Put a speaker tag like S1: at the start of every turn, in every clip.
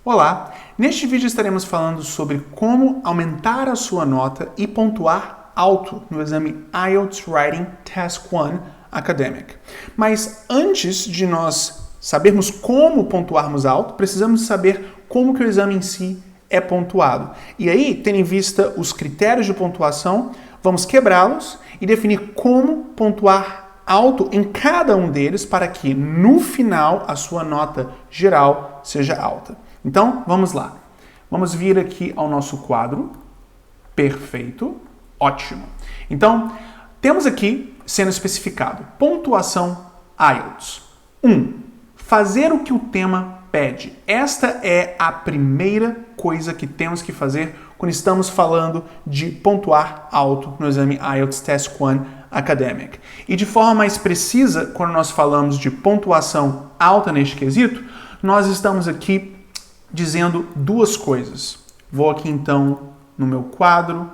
S1: Olá! Neste vídeo estaremos falando sobre como aumentar a sua nota e pontuar alto no exame IELTS Writing Task 1 Academic. Mas antes de nós sabermos como pontuarmos alto, precisamos saber como que o exame em si é pontuado. E aí, tendo em vista os critérios de pontuação, vamos quebrá-los e definir como pontuar alto em cada um deles para que, no final, a sua nota geral seja alta. Então, vamos lá. Vamos vir aqui ao nosso quadro. Perfeito. Ótimo. Então, temos aqui sendo especificado pontuação IELTS. 1. Fazer o que o tema pede. Esta é a primeira coisa que temos que fazer quando estamos falando de pontuar alto no exame IELTS Task 1 Academic. E de forma mais precisa, quando nós falamos de pontuação alta neste quesito, nós estamos aqui dizendo duas coisas. Vou aqui então no meu quadro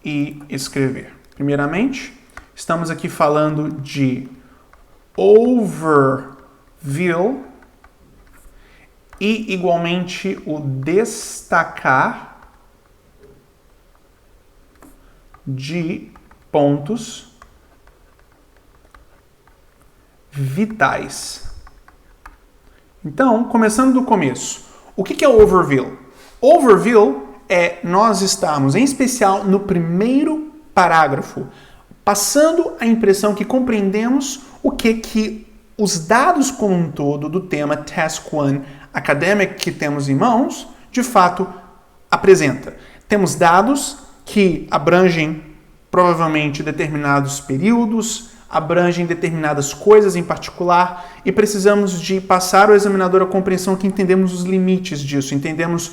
S1: e escrever. Primeiramente, estamos aqui falando de overview e igualmente o destacar de pontos vitais. Então, começando do começo. O que é o overview? Overview é nós estarmos, em especial no primeiro parágrafo, passando a impressão que compreendemos o que os dados como um todo do tema Task 1 Academic que temos em mãos, de fato, apresenta. Temos dados que abrangem provavelmente determinados períodos, abrangem determinadas coisas em particular e precisamos de passar ao examinador a compreensão que entendemos os limites disso, entendemos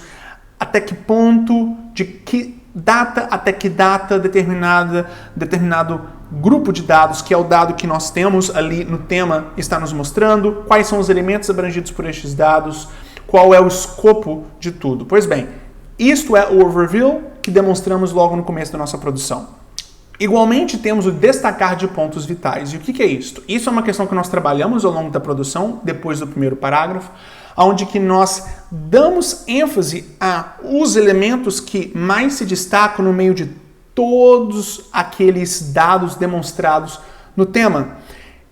S1: até que ponto, de que data até que data determinado grupo de dados, que é o dado que nós temos ali no tema, está nos mostrando, quais são os elementos abrangidos por estes dados, qual é o escopo de tudo. Pois bem, isto é o overview que demonstramos logo no começo da nossa produção. Igualmente, temos o destacar de pontos vitais. E o que é isto? Isso é uma questão que nós trabalhamos ao longo da produção, depois do primeiro parágrafo, onde que nós damos ênfase a os elementos que mais se destacam no meio de todos aqueles dados demonstrados no tema.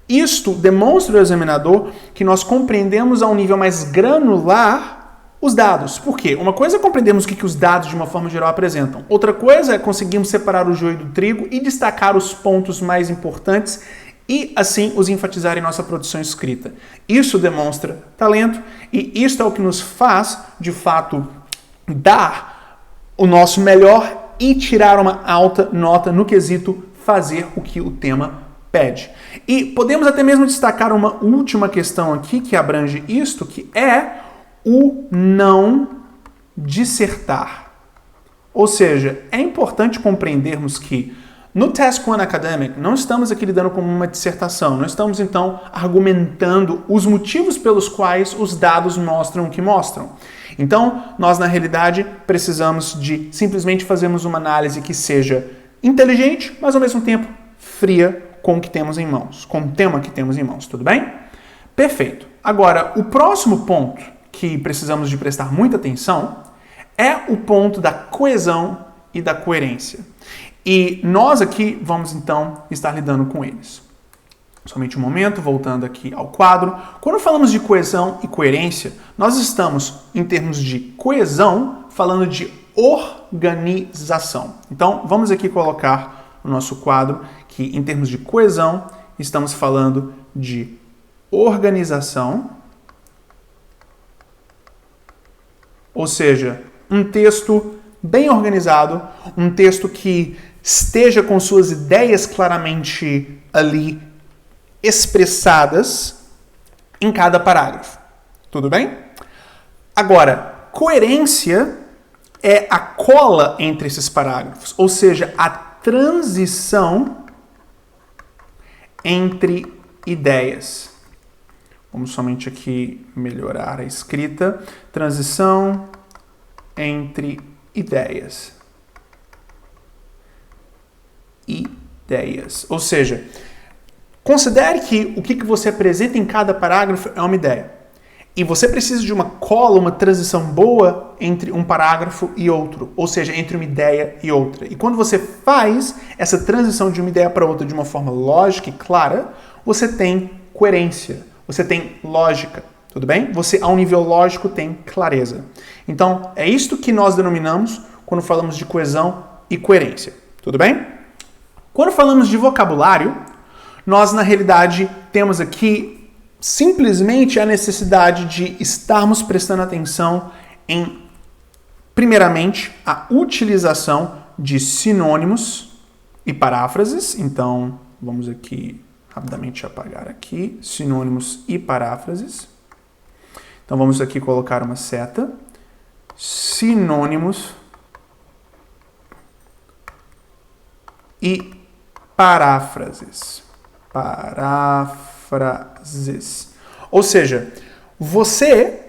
S1: Isto demonstra ao examinador que nós compreendemos a um nível mais granular os dados. Por quê? Uma coisa é compreendermos o que os dados de uma forma geral apresentam. Outra coisa é conseguirmos separar o joio do trigo e destacar os pontos mais importantes e, assim, os enfatizar em nossa produção escrita. Isso demonstra talento e isso é o que nos faz, de fato, dar o nosso melhor e tirar uma alta nota no quesito fazer o que o tema pede. E podemos até mesmo destacar uma última questão aqui que abrange isto, que é o não dissertar. Ou seja, é importante compreendermos que no Task 1 Academic não estamos aqui lidando com uma dissertação, não estamos então argumentando os motivos pelos quais os dados mostram o que mostram. Então, nós na realidade precisamos de simplesmente fazermos uma análise que seja inteligente, mas ao mesmo tempo fria com o que temos em mãos, com o tema que temos em mãos, tudo bem? Perfeito. Agora, o próximo ponto que precisamos de prestar muita atenção é o ponto da coesão e da coerência. E nós aqui vamos então estar lidando com eles. Somente um momento, voltando aqui ao quadro. Quando falamos de coesão e coerência, nós estamos, em termos de coesão, falando de organização. Então, vamos aqui colocar no nosso quadro que, em termos de coesão, estamos falando de organização. Ou seja, um texto bem organizado, um texto que esteja com suas ideias claramente ali expressadas em cada parágrafo. Tudo bem? Agora, coerência é a cola entre esses parágrafos, ou seja, a transição entre ideias. Vamos somente aqui melhorar a escrita. Transição entre ideias. Ideias. Ou seja, considere que o que você apresenta em cada parágrafo é uma ideia. E você precisa de uma cola, uma transição boa entre um parágrafo e outro, ou seja, entre uma ideia e outra. E quando você faz essa transição de uma ideia para outra de uma forma lógica e clara, você tem coerência, você tem lógica, tudo bem? Você, ao nível lógico, tem clareza. Então, é isto que nós denominamos quando falamos de coesão e coerência, tudo bem? Quando falamos de vocabulário, nós, na realidade, temos aqui simplesmente a necessidade de estarmos prestando atenção em, primeiramente, a utilização de sinônimos e paráfrases. Então, vamos aqui rapidamente apagar aqui, sinônimos e paráfrases. Então, vamos aqui colocar uma seta. Sinônimos e paráfrases. Ou seja, você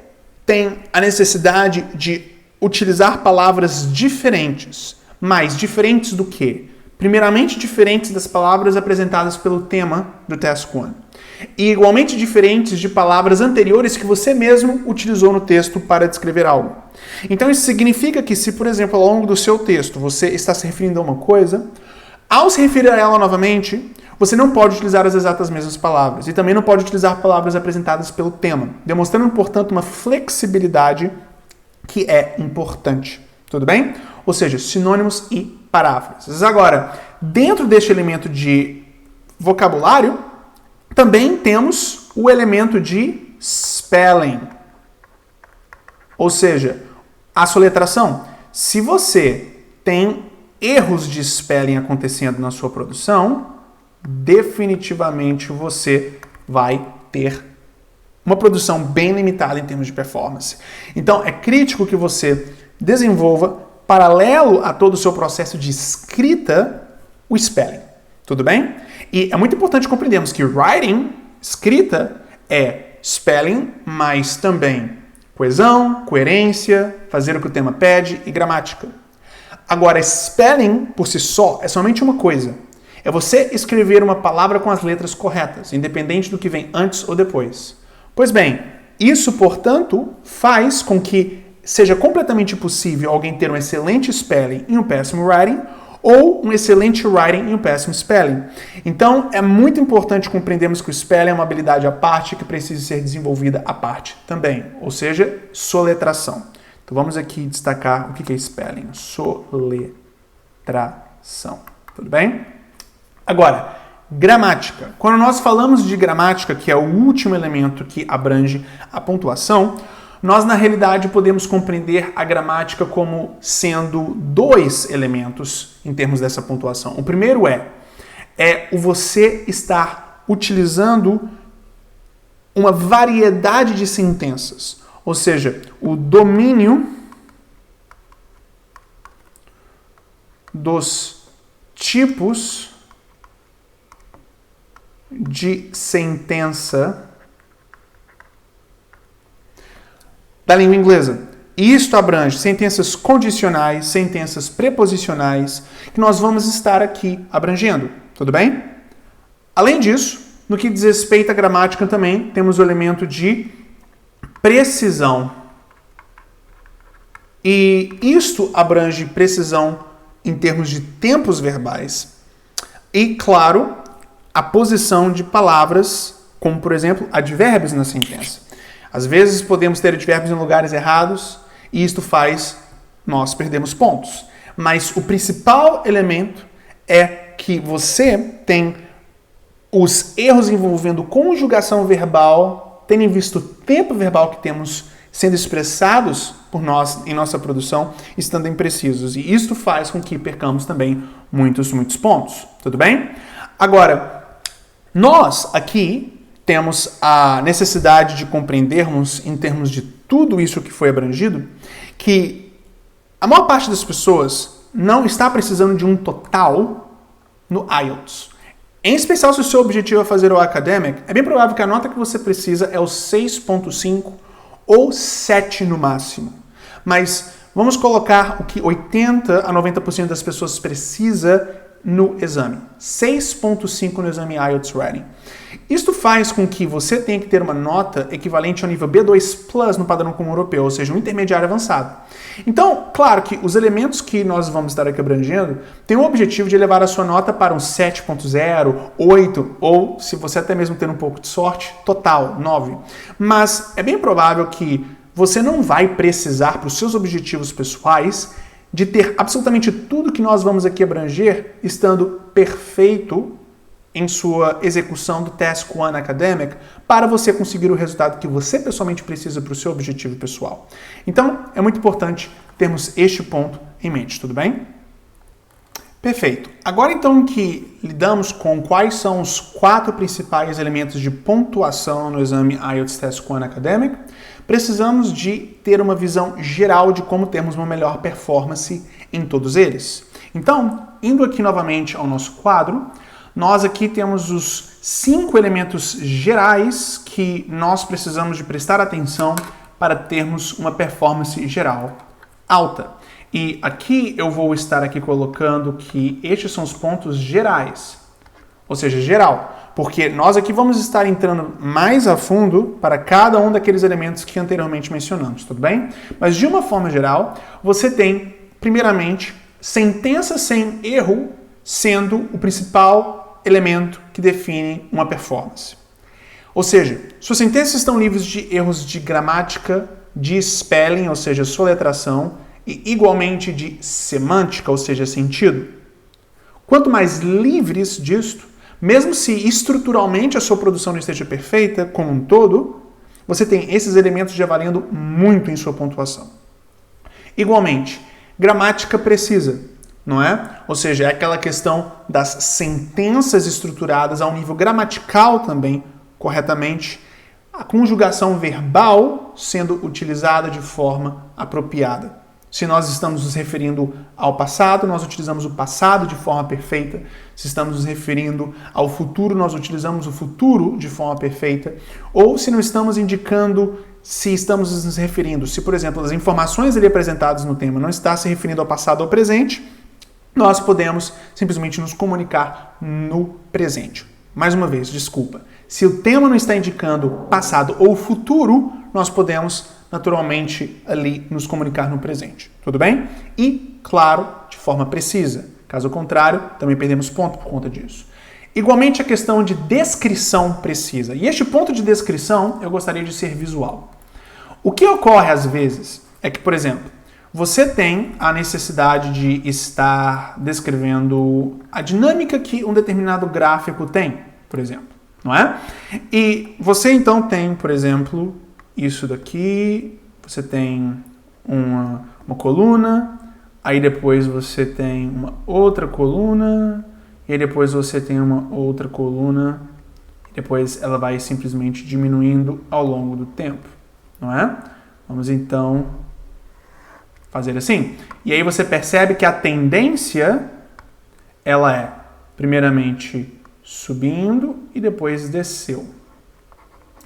S1: tem a necessidade de utilizar palavras diferentes, mas diferentes do quê? Primeiramente, diferentes das palavras apresentadas pelo tema do Task 1. E igualmente diferentes de palavras anteriores que você mesmo utilizou no texto para descrever algo. Então isso significa que se, por exemplo, ao longo do seu texto você está se referindo a uma coisa, ao se referir a ela novamente, você não pode utilizar as exatas mesmas palavras. E também não pode utilizar palavras apresentadas pelo tema, demonstrando, portanto, uma flexibilidade que é importante. Tudo bem? Ou seja, sinônimos e paráfrases. Agora, dentro deste elemento de vocabulário, também temos o elemento de spelling. Ou seja, a soletração. Se você tem erros de spelling acontecendo na sua produção, definitivamente você vai ter uma produção bem limitada em termos de performance. Então, é crítico que você desenvolva, paralelo a todo o seu processo de escrita, o spelling. Tudo bem? E é muito importante compreendermos que writing, escrita, é spelling, mas também coesão, coerência, fazer o que o tema pede e gramática. Agora, spelling, por si só, é somente uma coisa. É você escrever uma palavra com as letras corretas, independente do que vem antes ou depois. Pois bem, isso, portanto, faz com que seja completamente possível alguém ter um excelente spelling e um péssimo writing, ou um excelente writing e um péssimo spelling. Então, é muito importante compreendermos que o spelling é uma habilidade à parte que precisa ser desenvolvida à parte também, ou seja, soletração. Então, vamos aqui destacar o que é spelling. Soletração. Tudo bem? Agora, gramática. Quando nós falamos de gramática, que é o último elemento que abrange a pontuação, nós, na realidade, podemos compreender a gramática como sendo dois elementos em termos dessa pontuação. O primeiro é o você estar utilizando uma variedade de sentenças, ou seja, o domínio dos tipos de sentença da língua inglesa. Isto abrange sentenças condicionais, sentenças preposicionais, que nós vamos estar aqui abrangendo. Tudo bem? Além disso, no que diz respeito à gramática também, temos o elemento de precisão. E isto abrange precisão em termos de tempos verbais e, claro, a posição de palavras, como, por exemplo, advérbios na sentença. Às vezes podemos ter advérbios em lugares errados e isto faz nós perdermos pontos. Mas o principal elemento é que você tem os erros envolvendo conjugação verbal, tendo em vista o tempo verbal que temos sendo expressados por nós em nossa produção, estando imprecisos. E isto faz com que percamos também muitos pontos. Tudo bem? Agora, nós aqui temos a necessidade de compreendermos, em termos de tudo isso que foi abrangido, que a maior parte das pessoas não está precisando de um total no IELTS. Em especial, se o seu objetivo é fazer o academic, é bem provável que a nota que você precisa é o 6.5 ou 7 no máximo. Mas vamos colocar o que 80 a 90% das pessoas precisa no exame. 6.5 no exame IELTS Reading. Isto faz com que você tenha que ter uma nota equivalente ao nível B2 Plus no padrão comum europeu, ou seja, um intermediário avançado. Então, claro que os elementos que nós vamos estar aqui abrangendo têm o objetivo de elevar a sua nota para um 7.0, 8 ou, se você até mesmo ter um pouco de sorte, total, 9. Mas é bem provável que você não vai precisar, para os seus objetivos pessoais, de ter absolutamente tudo que nós vamos aqui abranger estando perfeito em sua execução do Task 1 Academic para você conseguir o resultado que você pessoalmente precisa para o seu objetivo pessoal. Então, é muito importante termos este ponto em mente, tudo bem? Perfeito. Agora então que lidamos com quais são os 4 principais elementos de pontuação no exame IELTS Task 1 Academic, precisamos de ter uma visão geral de como termos uma melhor performance em todos eles. Então, indo aqui novamente ao nosso quadro, nós aqui temos os 5 elementos gerais que nós precisamos de prestar atenção para termos uma performance geral alta. E aqui eu vou estar aqui colocando que estes são os pontos gerais, ou seja, geral, porque nós aqui vamos estar entrando mais a fundo para cada um daqueles elementos que anteriormente mencionamos, tudo bem? Mas de uma forma geral, você tem, primeiramente, sentença sem erro sendo o principal elemento que define uma performance. Ou seja, suas sentenças estão livres de erros de gramática, de spelling, ou seja, soletração, e igualmente de semântica, ou seja, sentido. Quanto mais livres disto, mesmo se estruturalmente a sua produção não esteja perfeita como um todo, você tem esses elementos já valendo muito em sua pontuação. Igualmente, gramática precisa, não é? Ou seja, é aquela questão das sentenças estruturadas ao nível gramatical também, corretamente, a conjugação verbal sendo utilizada de forma apropriada. Se nós estamos nos referindo ao passado, nós utilizamos o passado de forma perfeita. Se estamos nos referindo ao futuro, nós utilizamos o futuro de forma perfeita. Ou se não estamos indicando se estamos nos referindo, se, por exemplo, as informações ali apresentadas no tema não estão se referindo ao passado ou ao presente, nós podemos simplesmente nos comunicar no presente. Mais uma vez, desculpa. Se o tema não está indicando passado ou futuro, nós podemos naturalmente ali nos comunicar no presente. Tudo bem? E, claro, de forma precisa. Caso contrário, também perdemos ponto por conta disso. Igualmente a questão de descrição precisa. E este ponto de descrição eu gostaria de ser visual. O que ocorre às vezes é que, por exemplo, você tem a necessidade de estar descrevendo a dinâmica que um determinado gráfico tem, por exemplo, não é? E você então tem, por exemplo, isso daqui, você tem uma coluna, aí depois você tem uma outra coluna, e aí depois você tem uma outra coluna, e depois ela vai simplesmente diminuindo ao longo do tempo, não é? Vamos então fazer assim. E aí você percebe que a tendência, ela é, primeiramente, subindo e depois desceu.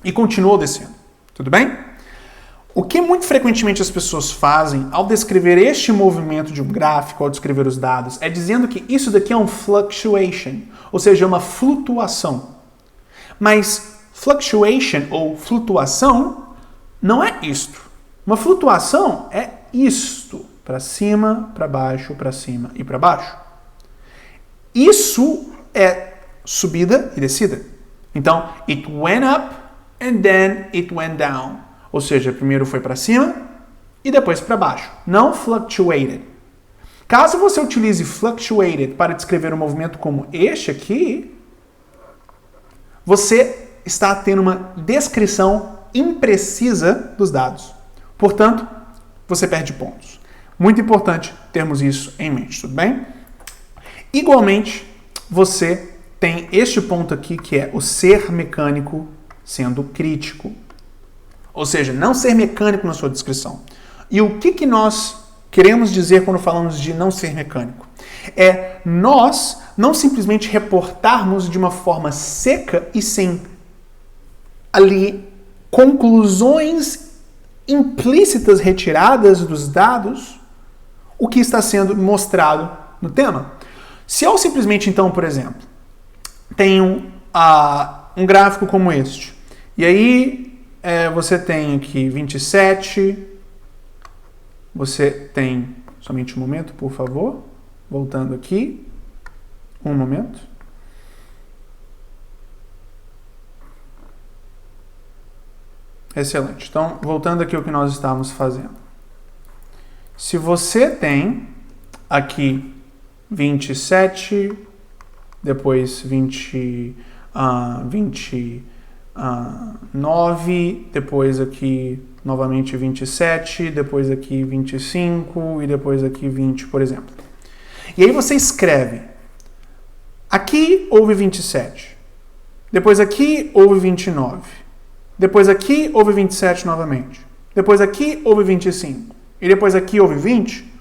S1: E continuou descendo. Tudo bem? O que muito frequentemente as pessoas fazem ao descrever este movimento de um gráfico, ao descrever os dados, é dizendo que isso daqui é um fluctuation, ou seja, uma flutuação. Mas fluctuation ou flutuação não é isto. Uma flutuação é isto, para cima, para baixo, para cima e para baixo. Isso é subida e descida. Então, it went up and then it went down. Ou seja, primeiro foi para cima e depois para baixo. Não fluctuated. Caso você utilize fluctuated para descrever um movimento como este aqui, você está tendo uma descrição imprecisa dos dados. Portanto, você perde pontos. Muito importante termos isso em mente, tudo bem? Igualmente, você tem este ponto aqui que é o ser mecânico sendo crítico. Ou seja, não ser mecânico na sua descrição. E o que nós queremos dizer quando falamos de não ser mecânico? É nós não simplesmente reportarmos de uma forma seca e sem ali conclusões implícitas retiradas dos dados o que está sendo mostrado no tema. Se eu simplesmente, então, por exemplo, tenho um gráfico como este, e aí você tem aqui 27, você tem, somente um momento, por favor, voltando aqui, um momento. Excelente. Então, voltando aqui ao que nós estávamos fazendo. Se você tem aqui 27, depois 29, depois aqui novamente 27, depois aqui 25 e depois aqui 20, por exemplo. E aí você escreve, aqui houve 27, depois aqui houve 29, depois aqui houve 27 novamente, depois aqui houve 25 e depois aqui houve 20,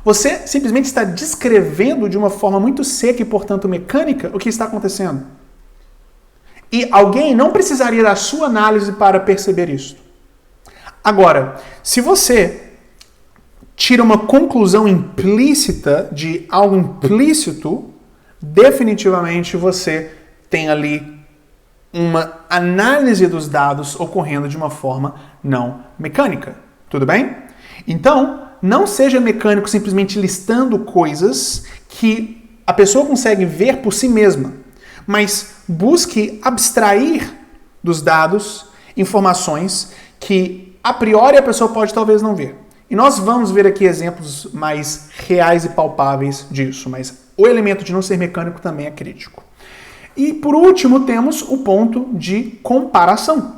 S1: você simplesmente está descrevendo de uma forma muito seca e, portanto, mecânica o que está acontecendo. E alguém não precisaria da sua análise para perceber isso. Agora, se você tira uma conclusão implícita de algo implícito, definitivamente você tem ali uma análise dos dados ocorrendo de uma forma não mecânica. Tudo bem? Então, não seja mecânico simplesmente listando coisas que a pessoa consegue ver por si mesma, mas busque abstrair dos dados informações que a priori a pessoa pode talvez não ver. E nós vamos ver aqui exemplos mais reais e palpáveis disso, mas o elemento de não ser mecânico também é crítico. E por último temos o ponto de comparação.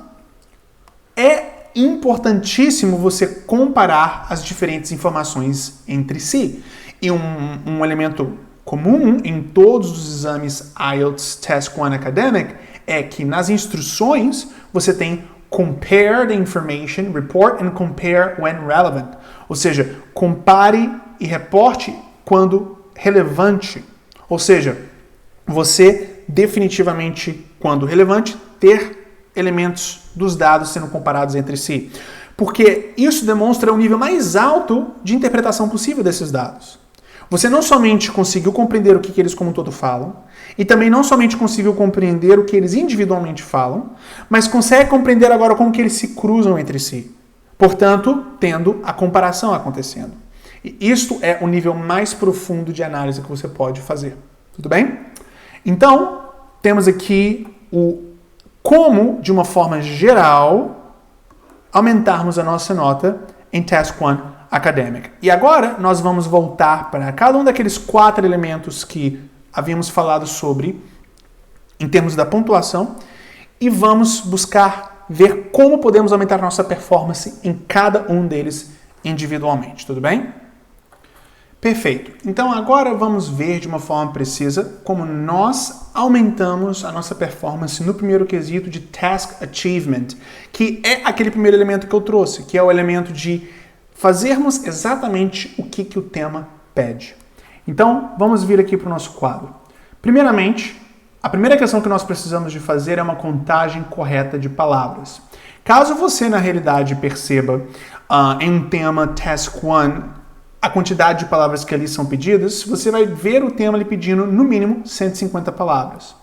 S1: É importantíssimo você comparar as diferentes informações entre si. E um elemento comum em todos os exames IELTS Task 1 Academic é que nas instruções você tem compare the information, report and compare when relevant. Ou seja, compare e reporte quando relevante. Ou seja, você definitivamente, quando relevante, ter elementos dos dados sendo comparados entre si. Porque isso demonstra o nível mais alto de interpretação possível desses dados. Você não somente conseguiu compreender o que eles como um todo falam, e também não somente conseguiu compreender o que eles individualmente falam, mas consegue compreender agora como que eles se cruzam entre si. Portanto, tendo a comparação acontecendo. E isto é o nível mais profundo de análise que você pode fazer. Tudo bem? Então, temos aqui o como, de uma forma geral, aumentarmos a nossa nota em Task 1 Academic. E agora nós vamos voltar para cada um daqueles 4 elementos que havíamos falado sobre em termos da pontuação e vamos buscar ver como podemos aumentar a nossa performance em cada um deles individualmente. Tudo bem? Perfeito. Então agora vamos ver de uma forma precisa como nós aumentamos a nossa performance no primeiro quesito de Task Achievement, que é aquele primeiro elemento que eu trouxe, que é o elemento de fazermos exatamente o que o tema pede. Então vamos vir aqui para o nosso quadro. Primeiramente, a primeira questão que nós precisamos de fazer é uma contagem correta de palavras. Caso você na realidade perceba em um tema Task 1 a quantidade de palavras que ali são pedidas, você vai ver o tema ali pedindo, no mínimo, 150 palavras.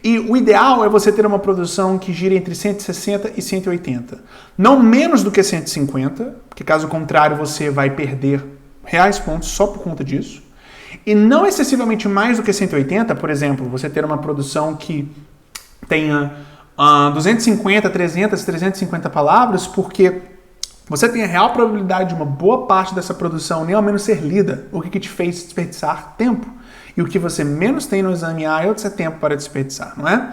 S1: E o ideal é você ter uma produção que gira entre 160 e 180. Não menos do que 150, porque caso contrário você vai perder reais pontos só por conta disso. E não excessivamente mais do que 180, por exemplo, você ter uma produção que tenha 250, 300, 350 palavras, porque você tem a real probabilidade de uma boa parte dessa produção nem ao menos ser lida, o que te fez desperdiçar tempo. E o que você menos tem no exame IELTS é tempo para desperdiçar, não é?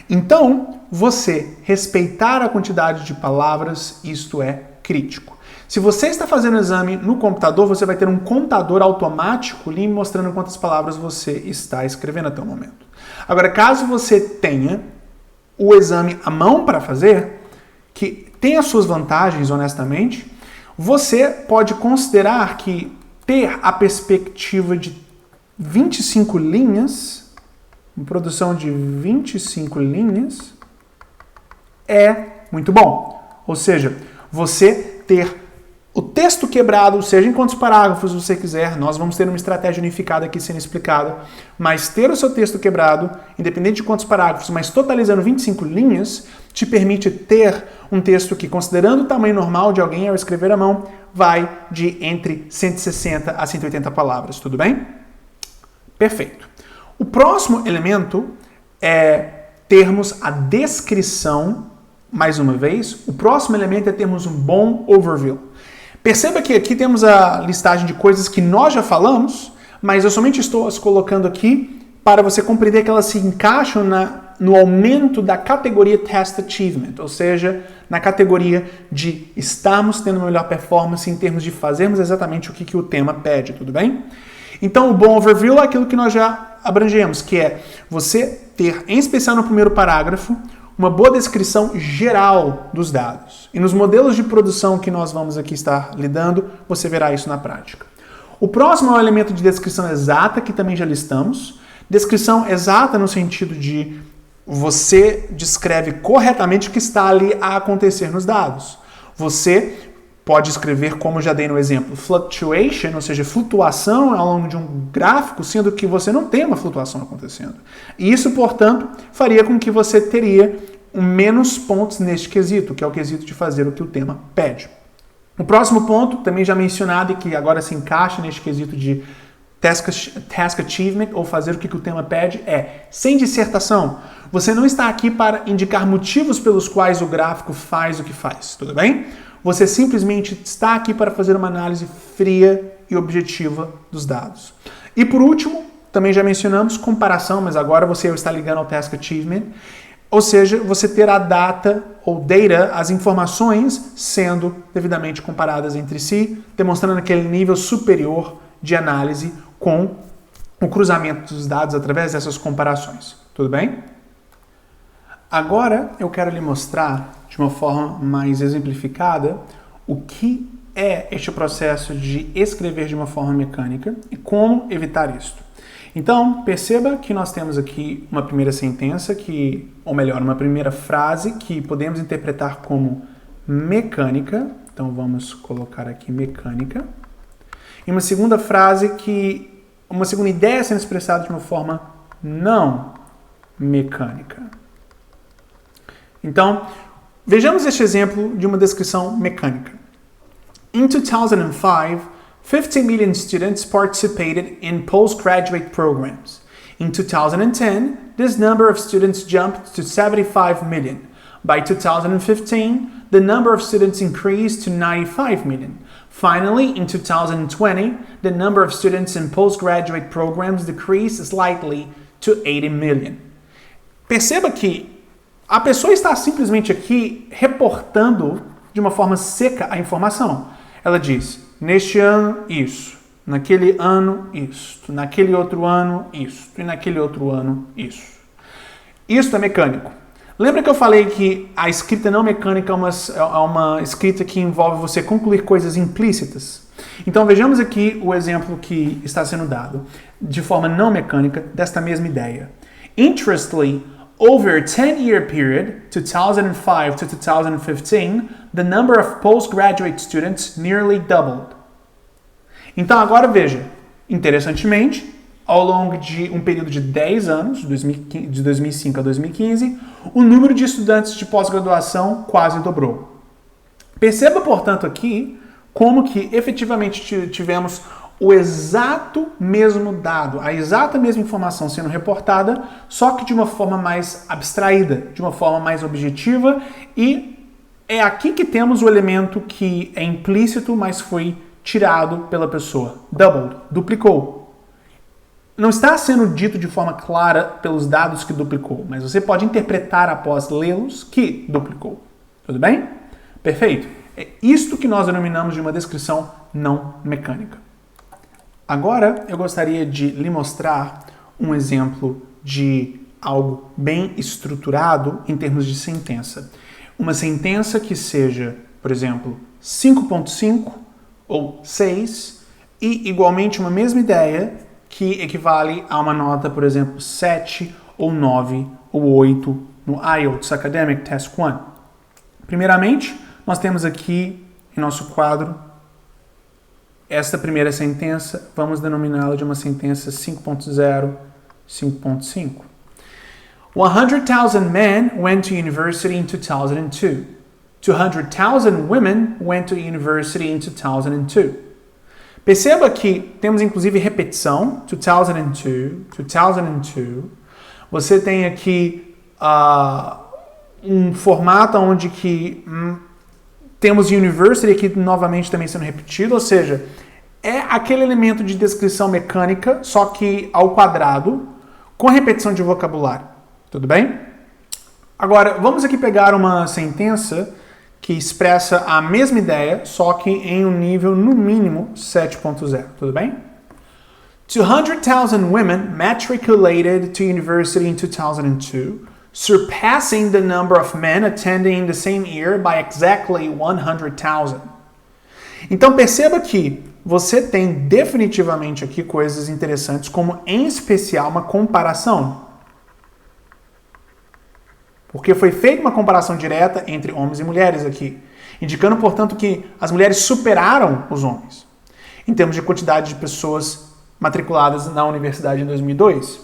S1: Então, você respeitar a quantidade de palavras, isto é crítico. Se você está fazendo o exame no computador, você vai ter um contador automático ali mostrando quantas palavras você está escrevendo até o momento. Agora, caso você tenha o exame à mão para fazer, que tem as suas vantagens, honestamente, você pode considerar que ter a perspectiva de 25 linhas, uma produção de 25 linhas, é muito bom. Ou seja, você ter o texto quebrado, seja em quantos parágrafos você quiser, nós vamos ter uma estratégia unificada aqui sendo explicada, mas ter o seu texto quebrado, independente de quantos parágrafos, mas totalizando 25 linhas, te permite ter um texto que, considerando o tamanho normal de alguém ao escrever à mão, vai de entre 160 a 180 palavras, tudo bem? Perfeito. O próximo elemento é termos a descrição, mais uma vez, o próximo elemento é termos um bom overview. Perceba que aqui temos a listagem de coisas que nós já falamos, mas eu somente estou as colocando aqui para você compreender que elas se encaixam no aumento da categoria Test Achievement, ou seja, na categoria de estarmos tendo uma melhor performance em termos de fazermos exatamente o que o tema pede, tudo bem? Então, o bom overview é aquilo que nós já abrangemos, que é você ter, em especial no primeiro parágrafo, uma boa descrição geral dos dados. E nos modelos de produção que nós vamos aqui estar lidando, você verá isso na prática. O próximo é o elemento de descrição exata, que também já listamos. Descrição exata no sentido de você descreve corretamente o que está ali a acontecer nos dados. Você pode escrever, como já dei no exemplo, fluctuation, ou seja, flutuação ao longo de um gráfico, sendo que você não tem uma flutuação acontecendo. E isso, portanto, faria com que você teria menos pontos neste quesito, que é o quesito de fazer o que o tema pede. O próximo ponto, também já mencionado e que agora se encaixa neste quesito de task achievement, ou fazer o que o tema pede, é sem dissertação. Você não está aqui para indicar motivos pelos quais o gráfico faz o que faz, tudo bem? Você simplesmente está aqui para fazer uma análise fria e objetiva dos dados. E por último, também já mencionamos comparação, mas agora você está ligando ao Task Achievement, ou seja, você ter a data ou data, as informações sendo devidamente comparadas entre si, demonstrando aquele nível superior de análise com o cruzamento dos dados através dessas comparações. Tudo bem? Agora eu quero lhe mostrar de uma forma mais exemplificada o que é este processo de escrever de uma forma mecânica e como evitar isto. Então, perceba que nós temos aqui uma primeira sentença, ou melhor, uma primeira frase que podemos interpretar como mecânica. Então vamos colocar aqui mecânica. E uma segunda frase uma segunda ideia sendo expressada de uma forma não mecânica. Então, vejamos este exemplo de uma descrição mecânica. In 2005, 50 million students participated in postgraduate programs. In 2010, this number of students jumped to 75 million. By 2015, the number of students increased to 95 million. Finally, in 2020, the number of students in postgraduate programs decreased slightly to 80 million. Perceba que a pessoa está simplesmente aqui reportando de uma forma seca a informação. Ela diz, neste ano, isso. Naquele ano, isso. Naquele outro ano, isso. E naquele outro ano, isso. Isso é mecânico. Lembra que eu falei que a escrita não mecânica é uma escrita que envolve você concluir coisas implícitas? Então vejamos aqui o exemplo que está sendo dado de forma não mecânica desta mesma ideia. Interestingly, over a 10-year period, 2005 to 2015, the number of postgraduate students nearly doubled. Então agora veja, interessantemente, ao longo de um período de 10 anos, de 2005 a 2015, o número de estudantes de pós-graduação quase dobrou. Perceba, portanto, aqui como que efetivamente tivemos o exato mesmo dado, a exata mesma informação sendo reportada, só que de uma forma mais abstraída, de uma forma mais objetiva, e é aqui que temos o elemento que é implícito, mas foi tirado pela pessoa. Doubled, duplicou. Não está sendo dito de forma clara pelos dados que duplicou, mas você pode interpretar após lê-los que duplicou. Tudo bem? Perfeito. É isto que nós denominamos de uma descrição não mecânica. Agora eu gostaria de lhe mostrar um exemplo de algo bem estruturado em termos de sentença. Uma sentença que seja, por exemplo, 5.5 ou 6 e igualmente uma mesma ideia que equivale a uma nota, por exemplo, 7 ou 9 ou 8 no IELTS Academic Test 1. Primeiramente, nós temos aqui em nosso quadro esta primeira sentença, vamos denominá-la de uma sentença 5.0, 5.5. 100,000 men went to university in 2002. 200,000 women went to university in 2002. Perceba que temos inclusive repetição, 2002, 2002. Você tem aqui um formato onde que temos university aqui novamente também sendo repetido, ou seja, é aquele elemento de descrição mecânica, só que ao quadrado, com repetição de vocabulário. Tudo bem? Agora, vamos aqui pegar uma sentença que expressa a mesma ideia, só que em um nível, no mínimo, 7.0. Tudo bem? 200,000 women matriculated to university in 2002, surpassing the number of men attending in the same year by exactly 100,000. Então perceba que você tem definitivamente aqui coisas interessantes, como em especial uma comparação. Porque foi feita uma comparação direta entre homens e mulheres aqui, indicando, portanto, que as mulheres superaram os homens em termos de quantidade de pessoas matriculadas na universidade em 2002.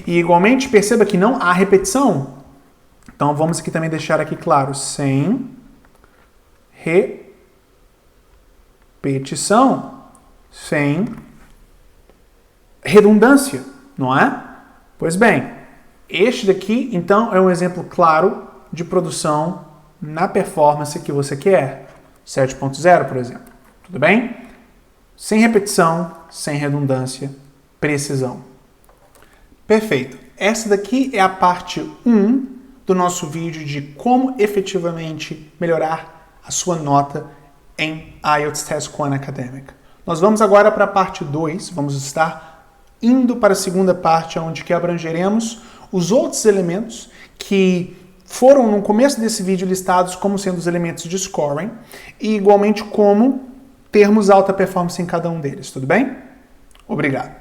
S1: E igualmente perceba que não há repetição. Então vamos aqui também deixar aqui claro, sem repetição, sem redundância, não é? Pois bem, este daqui então é um exemplo claro de produção na performance que você quer. 7.0, por exemplo. Tudo bem? Sem repetição, sem redundância, precisão. Perfeito. Essa daqui é a parte 1 do nosso vídeo de como efetivamente melhorar a sua nota em IELTS Test 1 Academic. Nós vamos agora para a parte 2, vamos estar indo para a segunda parte, onde que abrangeremos os outros elementos que foram no começo desse vídeo listados como sendo os elementos de scoring e igualmente como termos alta performance em cada um deles, tudo bem? Obrigado.